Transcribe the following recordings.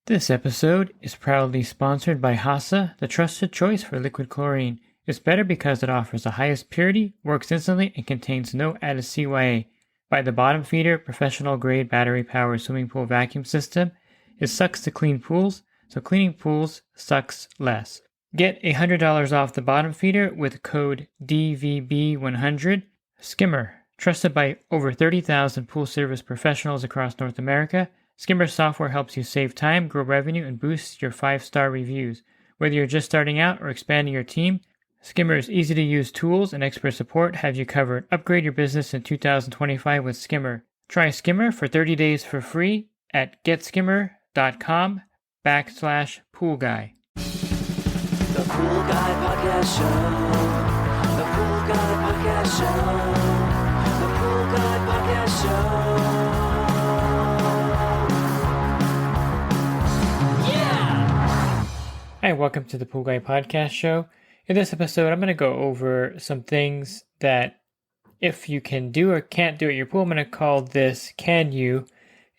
This episode is proudly sponsored by HASA, the trusted choice for liquid chlorine. It's better because it offers the highest purity, works instantly, and contains no added CYA. By the bottom feeder, professional-grade battery-powered swimming pool vacuum system, it sucks to clean pools, so cleaning pools sucks less. Get $100 off the bottom feeder with code DVB100. Skimmer, trusted by over 30,000 pool service professionals across North America. Skimmer software helps you save time, grow revenue, and boost your 5-star reviews. Whether you're just starting out or expanding your team, Skimmer's easy-to-use tools and expert support have you covered. Upgrade your business in 2025 with Skimmer. Try Skimmer for 30 days for free at getskimmer.com/poolguy. The Pool Guy Podcast Show. The Pool Guy Podcast Show. The Pool Guy Podcast Show. Hi, welcome to the Pool Guy Podcast Show. In this episode, I'm going to go over some things that if you can do or can't do at your pool, I'm going to call this Can You?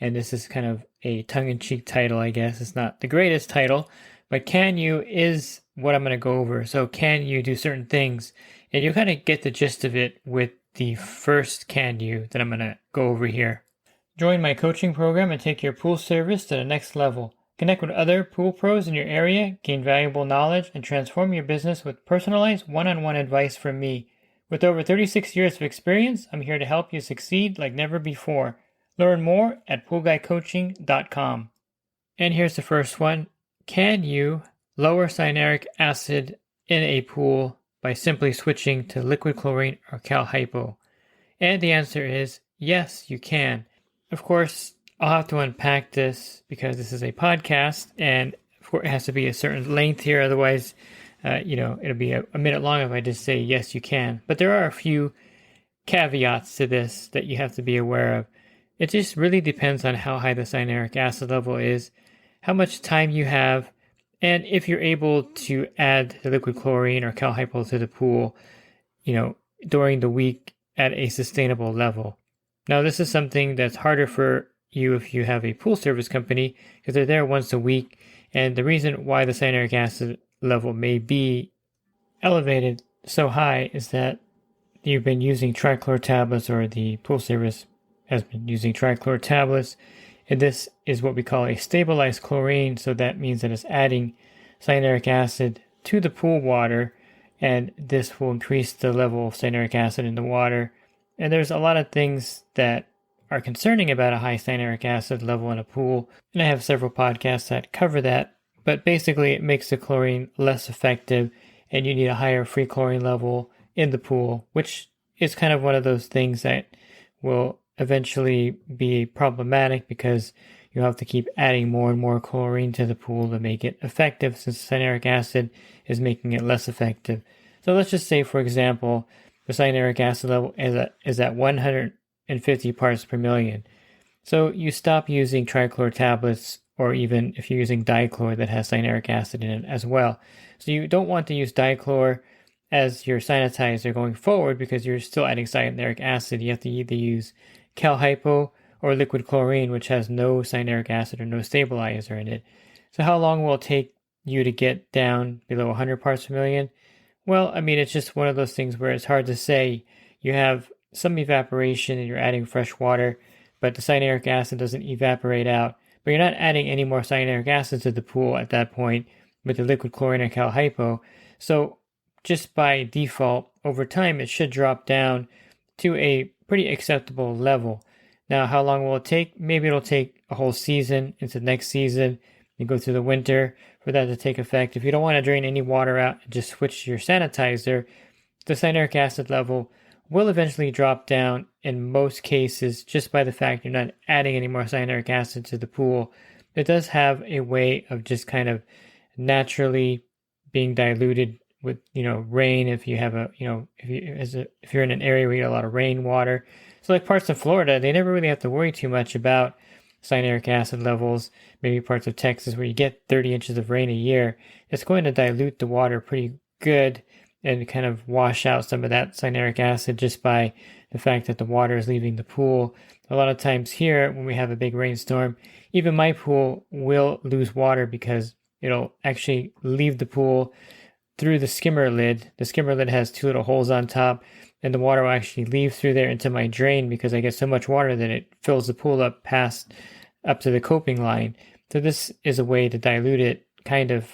And this is kind of a tongue-in-cheek title, I guess. It's not the greatest title, but Can You is what I'm going to go over. So can you do certain things? And you'll kind of get the gist of it with the first Can You that I'm going to go over here. Join my coaching program and take your pool service to the next level. Connect with other pool pros in your area, gain valuable knowledge, and transform your business with personalized one-on-one advice from me. With over 36 years of experience, I'm here to help you succeed like never before. Learn more at poolguycoaching.com. And here's the first one. Can you lower cyanuric acid in a pool by simply switching to liquid chlorine or cal hypo? And the answer is yes, you can. Of course, I'll have to unpack this because this is a podcast and of course it has to be a certain length here. Otherwise, it'll be a minute long if I just say, yes, you can. But there are a few caveats to this that you have to be aware of. It just really depends on how high the cyanuric acid level is, how much time you have, and if you're able to add the liquid chlorine or cal hypo to the pool, during the week at a sustainable level. Now, this is something that's harder for you if you have a pool service company because they're there once a week, and the reason why the cyanuric acid level may be elevated so high is that you've been using trichlor tablets, or the pool service has been using trichlor tablets, and this is what we call a stabilized chlorine. So that means that it's adding cyanuric acid to the pool water, and this will increase the level of cyanuric acid in the water. And there's a lot of things that are concerning about a high cyanuric acid level in a pool, and I have several podcasts that cover that, but basically it makes the chlorine less effective and you need a higher free chlorine level in the pool, which is kind of one of those things that will eventually be problematic because you have to keep adding more and more chlorine to the pool to make it effective, since cyanuric acid is making it less effective. So let's just say, for example, the cyanuric acid level is at 150 parts per million. So you stop using trichlor tablets, or even if you're using dichlor that has cyanuric acid in it as well. So you don't want to use dichlor as your sanitizer going forward because you're still adding cyanuric acid. You have to either use cal hypo or liquid chlorine, which has no cyanuric acid or no stabilizer in it. So how long will it take you to get down below 100 parts per million? Well, it's just one of those things where it's hard to say. You have some evaporation and you're adding fresh water, but the cyanuric acid doesn't evaporate out. But you're not adding any more cyanuric acid to the pool at that point with the liquid chlorine or cal hypo. So just by default, over time, it should drop down to a pretty acceptable level. Now, how long will it take? Maybe it'll take a whole season into next season. You go through the winter for that to take effect. If you don't want to drain any water out and just switch to your sanitizer, the cyanuric acid level will eventually drop down in most cases just by the fact you're not adding any more cyanuric acid to the pool. It does have a way of just kind of naturally being diluted with, rain. If you have if you're in an area where you get a lot of rainwater. So like parts of Florida, they never really have to worry too much about cyanuric acid levels. Maybe parts of Texas where you get 30 inches of rain a year, it's going to dilute the water pretty good. and kind of wash out some of that cyanuric acid just by the fact that the water is leaving the pool. A lot of times here, when we have a big rainstorm, even my pool will lose water because it'll actually leave the pool through the skimmer lid. The skimmer lid has two little holes on top, and the water will actually leave through there into my drain because I get so much water that it fills the pool up up to the coping line. So this is a way to dilute it kind of,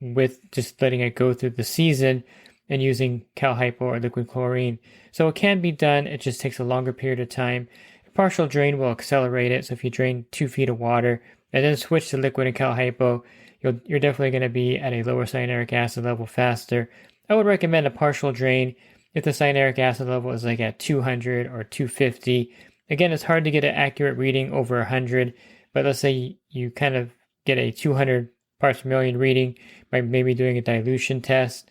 with just letting it go through the season and using cal hypo or liquid chlorine. So it can be done, it just takes a longer period of time. A partial drain will accelerate it. So if you drain 2 feet of water and then switch to liquid and cal hypo, you're definitely going to be at a lower cyanuric acid level faster. I would recommend a partial drain if the cyanuric acid level is like at 200 or 250. Again, it's hard to get an accurate reading over 100, but let's say you kind of get a 200 parts per million reading by maybe doing a dilution test.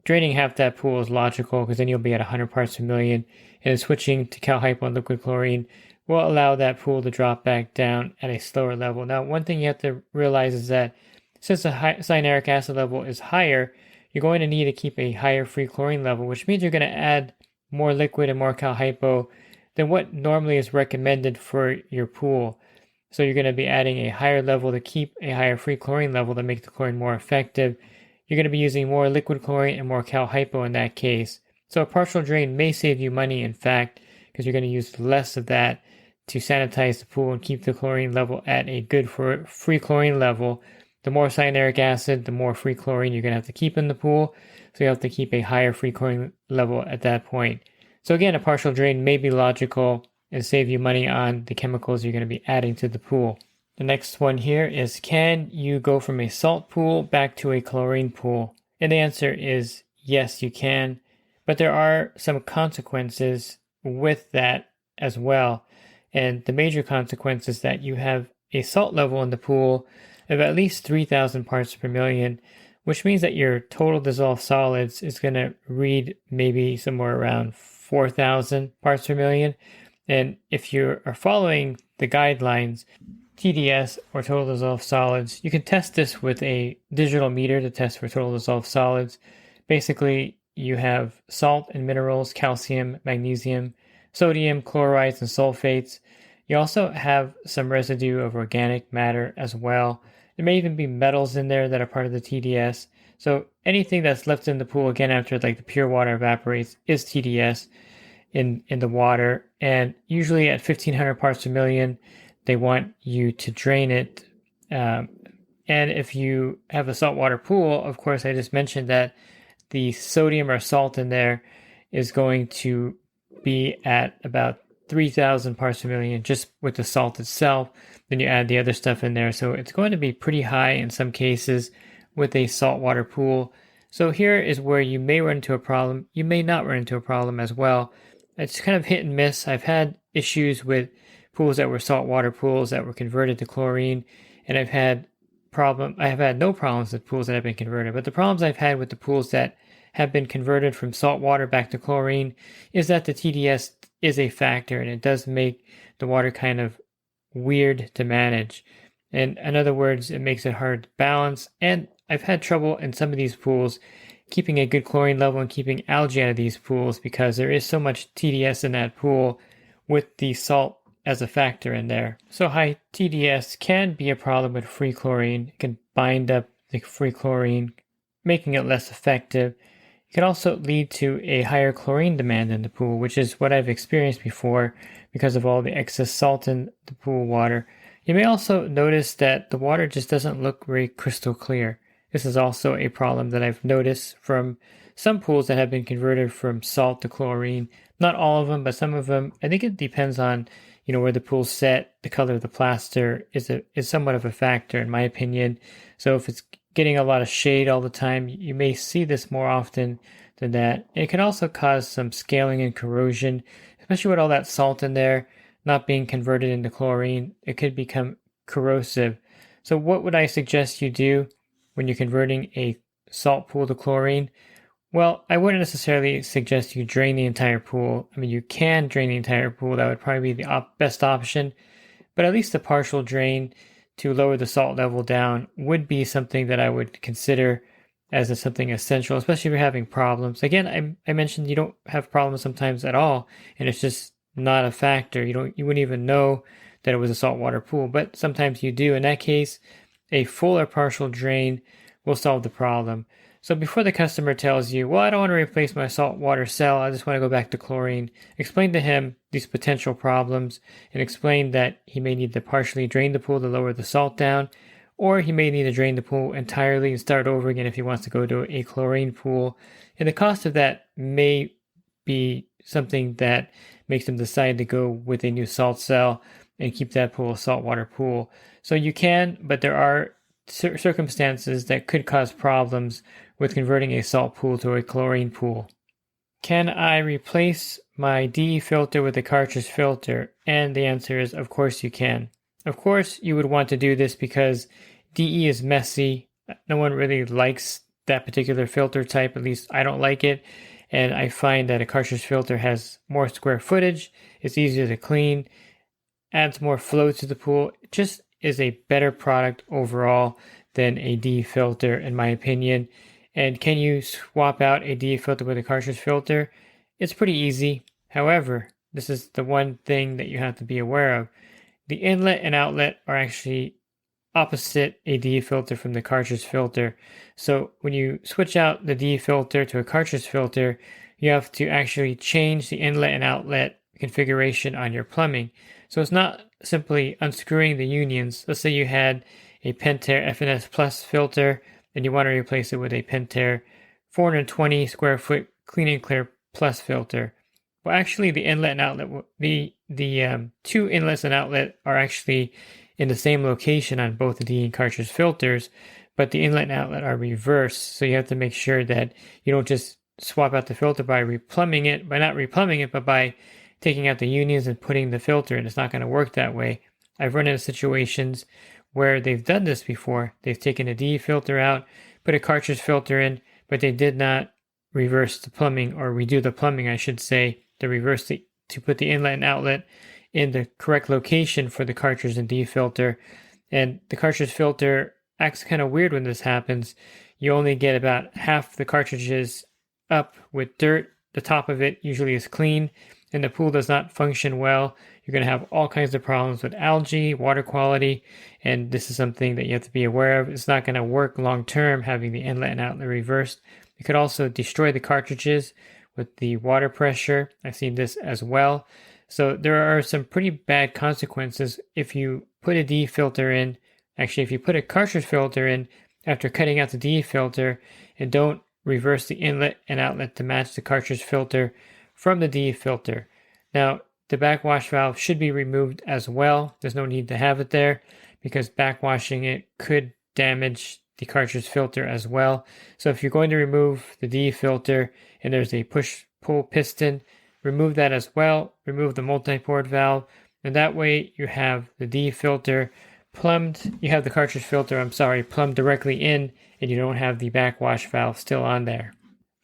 Draining half that pool is logical because then you'll be at 100 parts per million, and switching to cal hypo and liquid chlorine will allow that pool to drop back down at a slower level. Now, one thing you have to realize is that since the cyanuric acid level is higher, you're going to need to keep a higher free chlorine level, which means you're going to add more liquid and more cal hypo than what normally is recommended for your pool. So you're going to be adding a higher level to keep a higher free chlorine level to make the chlorine more effective. You're going to be using more liquid chlorine and more cal hypo in that case. So a partial drain may save you money, in fact, because you're going to use less of that to sanitize the pool and keep the chlorine level at a good free chlorine level. The more cyanuric acid, the more free chlorine you're going to have to keep in the pool. So you have to keep a higher free chlorine level at that point. So again, a partial drain may be logical and save you money on the chemicals you're going to be adding to the pool. The next one here is, can you go from a salt pool back to a chlorine pool? And the answer is yes, you can. But there are some consequences with that as well. And the major consequence is that you have a salt level in the pool of at least 3,000 parts per million, which means that your total dissolved solids is going to read maybe somewhere around 4,000 parts per million. And if you are following the guidelines, TDS or total dissolved solids, you can test this with a digital meter to test for total dissolved solids. Basically, you have salt and minerals, calcium, magnesium, sodium, chlorides, and sulfates. You also have some residue of organic matter as well. There may even be metals in there that are part of the TDS. So anything that's left in the pool, again, after like the pure water evaporates, is TDS in the water. And usually at 1,500 parts per million, they want you to drain it. And if you have a saltwater pool, of course, I just mentioned that the sodium or salt in there is going to be at about 3,000 parts per million just with the salt itself. Then you add the other stuff in there. So it's going to be pretty high in some cases with a saltwater pool. So here is where you may run into a problem. You may not run into a problem as well. It's kind of hit and miss. I've had issues with pools that were saltwater pools that were converted to chlorine, and I have had no problems with pools that have been converted. But the problems I've had with the pools that have been converted from salt water back to chlorine is that the TDS is a factor, and it does make the water kind of weird to manage. And in other words, it makes it hard to balance. And I've had trouble in some of these pools keeping a good chlorine level and keeping algae out of these pools because there is so much TDS in that pool with the salt as a factor in there. So high TDS can be a problem with free chlorine. It can bind up the free chlorine, making it less effective. It can also lead to a higher chlorine demand in the pool, which is what I've experienced before because of all the excess salt in the pool water. You may also notice that the water just doesn't look very crystal clear. This is also a problem that I've noticed from some pools that have been converted from salt to chlorine. Not all of them, but some of them. I think it depends on where the pool's set. The color of the plaster is somewhat of a factor in my opinion. So if it's getting a lot of shade all the time, you may see this more often than that. It can also cause some scaling and corrosion, especially with all that salt in there not being converted into chlorine. It could become corrosive. So what would I suggest you do when you're converting a salt pool to chlorine? Well, I wouldn't necessarily suggest you drain the entire pool. I mean, you can drain the entire pool. That would probably be the best option. But at least a partial drain to lower the salt level down would be something that I would consider as something essential, especially if you're having problems. Again, I mentioned you don't have problems sometimes at all, and it's just not a factor. You wouldn't even know that it was a saltwater pool, but sometimes you do. In that case, a full or partial drain will solve the problem. So before the customer tells you, well, I don't want to replace my saltwater cell, I just want to go back to chlorine, explain to him these potential problems and explain that he may need to partially drain the pool to lower the salt down, or he may need to drain the pool entirely and start over again if he wants to go to a chlorine pool. And the cost of that may be something that makes him decide to go with a new salt cell and keep that pool a saltwater pool. So you can, but there are circumstances that could cause problems with converting a salt pool to a chlorine pool. Can I replace my DE filter with a cartridge filter? And the answer is, of course you can. Of course you would want to do this because DE is messy. No one really likes that particular filter type, at least I don't like it. And I find that a cartridge filter has more square footage, it's easier to clean, adds more flow to the pool. It just is a better product overall than a DE filter, in my opinion. And can you swap out a DE filter with a cartridge filter? It's pretty easy. However, this is the one thing that you have to be aware of. The inlet and outlet are actually opposite a DE filter from the cartridge filter. So when you switch out the DE filter to a cartridge filter, you have to actually change the inlet and outlet configuration on your plumbing. So it's not simply unscrewing the unions. Let's say you had a Pentair FNS Plus filter and you want to replace it with a Pentair 420 square foot Clean and Clear Plus filter. Well, actually, the inlet and outlet, the two inlets and outlet are actually in the same location on both the DE and cartridge filters, but the inlet and outlet are reversed. So you have to make sure that you don't just swap out the filter by not replumbing it, but by taking out the unions and putting the filter in. It's not going to work that way. I've run into situations where they've done this before. They've taken a DE filter out, put a cartridge filter in, but they did not reverse the plumbing, or redo the plumbing, I should say, to put the inlet and outlet in the correct location for the cartridge and DE filter. And the cartridge filter acts kind of weird when this happens. You only get about half the cartridges up with dirt. The top of it usually is clean, and the pool does not function well. You're going to have all kinds of problems with algae, water quality, and this is something that you have to be aware of. It's not going to work long term having the inlet and outlet reversed. It could also destroy the cartridges with the water pressure. I've seen this as well. So there are some pretty bad consequences if you put a DE filter in. Actually, if you put a cartridge filter in after cutting out the DE filter and don't reverse the inlet and outlet to match the cartridge filter from the DE filter. Now, the backwash valve should be removed as well. There's no need to have it there because backwashing it could damage the cartridge filter as well. So if you're going to remove the DE filter and there's a push-pull piston, remove that as well. Remove the multi-port valve, and that way you have the DE filter plumbed. You have the cartridge filter, plumbed directly in, and you don't have the backwash valve still on there.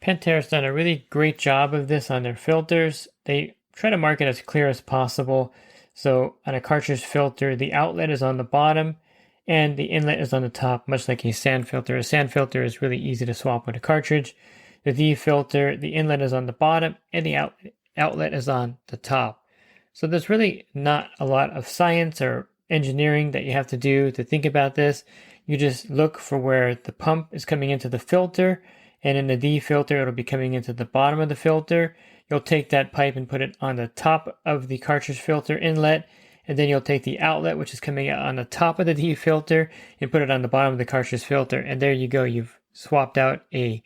Pentair's done a really great job of this on their filters. They try to market as clear as possible. So on a cartridge filter, the outlet is on the bottom and the inlet is on the top, much like a sand filter. A sand filter is really easy to swap with a cartridge. The DE filter, the inlet is on the bottom and the outlet is on the top. So there's really not a lot of science or engineering that you have to do to think about this. You just look for where the pump is coming into the filter, and in the DE filter, it'll be coming into the bottom of the filter. You'll take that pipe and put it on the top of the cartridge filter inlet, and then you'll take the outlet, which is coming out on the top of the DE filter, and put it on the bottom of the cartridge filter. And there you go. You've swapped out a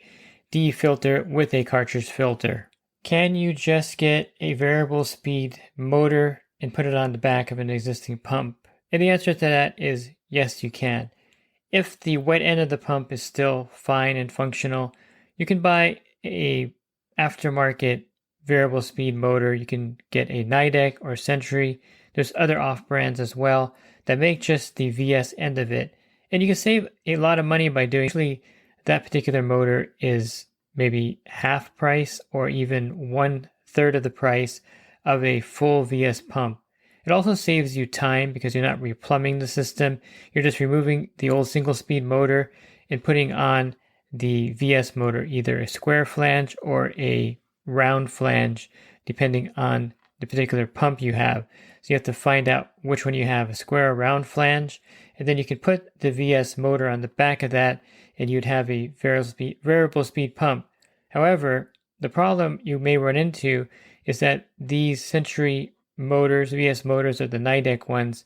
DE filter with a cartridge filter. Can you just get a variable speed motor and put it on the back of an existing pump? And the answer to that is yes, you can. If the wet end of the pump is still fine and functional, you can buy a aftermarket variable speed motor. You can get a Nidec or Century. There's other off-brands as well that make just the VS end of it. And you can save a lot of money by doing, actually, that particular motor is maybe half price or even 1/3 of the price of a full VS pump. It also saves you time because you're not replumbing the system. You're just removing the old single speed motor and putting on the VS motor, either a square flange or a round flange, depending on the particular pump you have. So you have to find out which one you have, a square or round flange, and then you can put the VS motor on the back of that, and you'd have a variable speed pump. However, the problem you may run into is that these Century motors, VS motors, or the Nidec ones,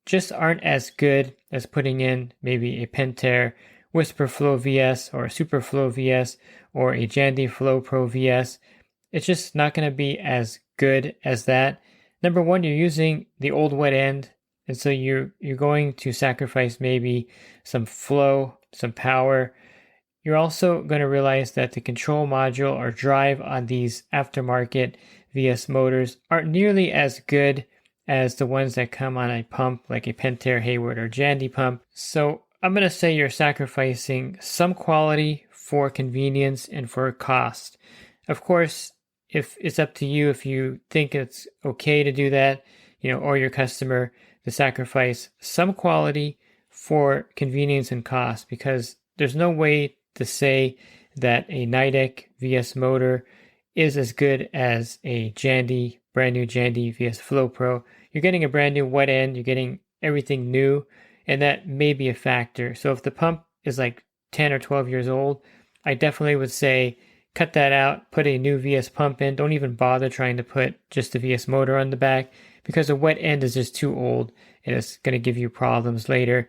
just aren't as good as putting in maybe a Pentair Whisper Flow VS or a Super Flow VS or a Jandy Flow Pro VS. It's just not going to be as good as that. Number one, you're using the old wet end, and so you're going to sacrifice maybe some flow, some power. You're also going to realize that the control module or drive on these aftermarket VS motors aren't nearly as good as the ones that come on a pump like a Pentair, Hayward, or Jandy pump. So I'm going to say you're sacrificing some quality for convenience and for cost. Of course, if it's up to you, if you think it's okay to do that, or your customer, to sacrifice some quality for convenience and cost, because there's no way to say that a Nidec VS motor is as good as a Jandy, brand new Jandy VS Flow Pro. You're getting a brand new wet end, you're getting everything new, and that may be a factor. So if the pump is like 10 or 12 years old, I definitely would say cut that out, put a new VS pump in. Don't even bother trying to put just the VS motor on the back, because the wet end is just too old and it's going to give you problems later.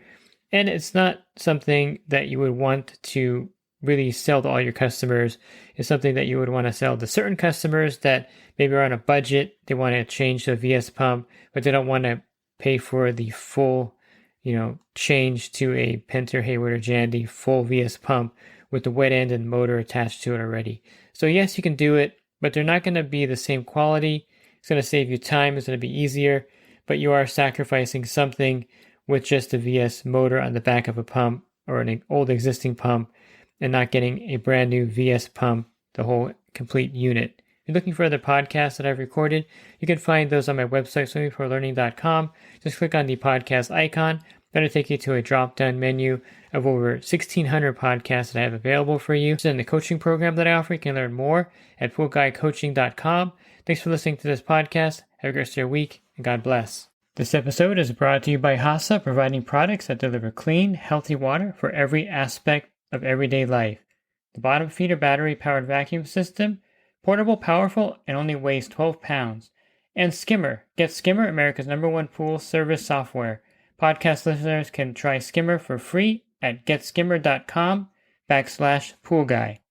And it's not something that you would want to really sell to all your customers. It's something that you would want to sell to certain customers that maybe are on a budget. They want to change to a VS pump, but they don't want to pay for the full, change to a Pentair, Hayward, or Jandy full VS pump with the wet end and motor attached to it already. So yes, you can do it, but they're not going to be the same quality. It's going to save you time. It's going to be easier, but you are sacrificing something with just a VS motor on the back of a pump or an old existing pump, and not getting a brand new VS pump, the whole complete unit. If you're looking for other podcasts that I've recorded, you can find those on my website, swimmingforlearning.com. Just click on the podcast icon. That'll take you to a drop-down menu of over 1,600 podcasts that I have available for you. In the coaching program that I offer, you can learn more at poolguycoaching.com. Thanks for listening to this podcast. Have a great rest of your week, and God bless. This episode is brought to you by HASA, providing products that deliver clean, healthy water for every aspect of everyday life. The bottom feeder battery-powered vacuum system, portable, powerful, and only weighs 12 pounds. And Skimmer. Get Skimmer, America's #1 pool service software. Podcast listeners can try Skimmer for free at getskimmer.com/poolguy.